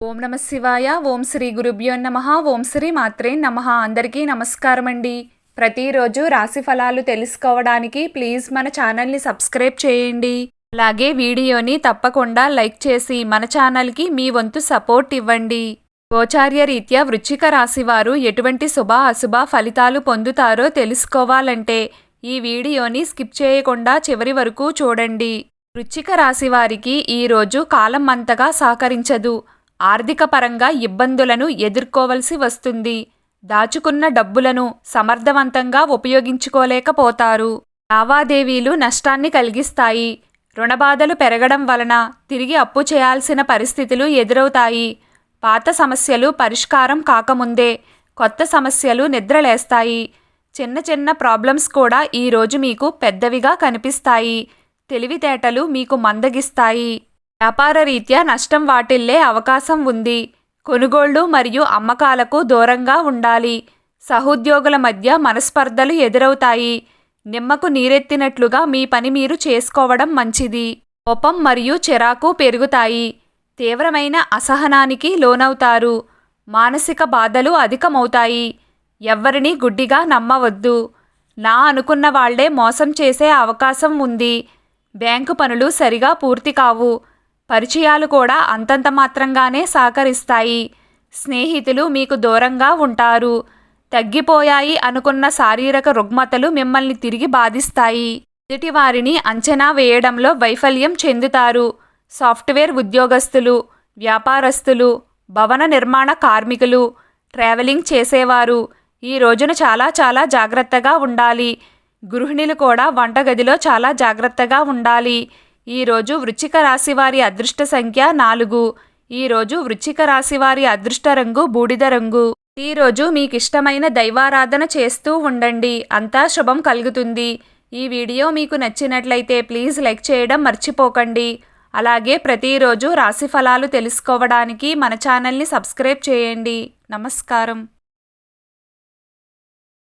ఓం నమః శివాయ. ఓం శ్రీ గురుభ్యో నమః. ఓం శ్రీ మాత్రే నమః. అందరికీ నమస్కారం అండి. ప్రతిరోజు రాశి ఫలాలు తెలుసుకోవడానికి ప్లీజ్ మన ఛానల్ని సబ్స్క్రైబ్ చేయండి. అలాగే వీడియోని తప్పకుండా లైక్ చేసి మన ఛానల్కి మీ వంతు సపోర్ట్ ఇవ్వండి. గోచార్య రీత్యా వృశ్చిక రాశి వారు ఎటువంటి శుభ అశుభ ఫలితాలు పొందుతారో తెలుసుకోవాలంటే ఈ వీడియోని స్కిప్ చేయకుండా చివరి వరకు చూడండి. వృశ్చిక రాశి వారికి ఈరోజు కాలం అంతగా సహకరించదు. ఆర్థిక పరంగా ఇబ్బందులను ఎదుర్కోవలసి వస్తుంది. దాచుకున్న డబ్బులను సమర్థవంతంగా ఉపయోగించుకోలేకపోతారు. లావాదేవీలు నష్టాన్ని కలిగిస్తాయి. రుణబాధలు పెరగడం వలన తిరిగి అప్పు చేయాల్సిన పరిస్థితులు ఎదురవుతాయి. పాత సమస్యలు పరిష్కారం కాకముందే కొత్త సమస్యలు నిద్రలేస్తాయి. చిన్న చిన్న ప్రాబ్లమ్స్ కూడా ఈరోజు మీకు పెద్దవిగా కనిపిస్తాయి. తెలివితేటలు మీకు మందగిస్తాయి. వ్యాపార రీత్యా నష్టం వాటిల్లే అవకాశం ఉంది. కొనుగోళ్లు మరియు అమ్మకాలకు దూరంగా ఉండాలి. సహోద్యోగుల మధ్య మనస్పర్ధలు ఎదురవుతాయి. నిమ్మకు నీరెత్తినట్లుగా మీ పని మీరు చేసుకోవడం మంచిది. కోపం మరియు చిరాకు పెరుగుతాయి. తీవ్రమైన అసహనానికి లోనవుతారు. మానసిక బాధలు అధికమవుతాయి. ఎవ్వరినీ గుడ్డిగా నమ్మవద్దు. నా అనుకున్న వాళ్లే మోసం చేసే అవకాశం ఉంది. బ్యాంకు పనులు సరిగా పూర్తి కావు. పరిచయాలు కూడా అంతంత మాత్రంగానే సహకరిస్తాయి. స్నేహితులు మీకు దూరంగా ఉంటారు. తగ్గిపోయాయి అనుకున్న శారీరక రుగ్మతలు మిమ్మల్ని తిరిగి బాధిస్తాయి. ఎదుటి వారిని అంచనా వేయడంలో వైఫల్యం చెందుతారు. సాఫ్ట్వేర్ ఉద్యోగస్తులు, వ్యాపారస్తులు, భవన నిర్మాణ కార్మికులు, ట్రావెలింగ్ చేసేవారు ఈ రోజున చాలా జాగ్రత్తగా ఉండాలి. గృహిణులు కూడా వంటగదిలో చాలా జాగ్రత్తగా ఉండాలి. ఈరోజు వృశ్చిక రాశి వారి అదృష్ట సంఖ్య 4. ఈరోజు వృశ్చిక రాశి వారి అదృష్ట రంగు బూడిద రంగు. ఈరోజు మీకిష్టమైన దైవారాధన చేస్తూ ఉండండి. అంతా శుభం కలుగుతుంది. ఈ వీడియో మీకు నచ్చినట్లయితే ప్లీజ్ లైక్ చేయడం మర్చిపోకండి. అలాగే ప్రతిరోజు రాశి ఫలాలు తెలుసుకోవడానికి మన ఛానల్ని సబ్స్క్రైబ్ చేయండి. నమస్కారం.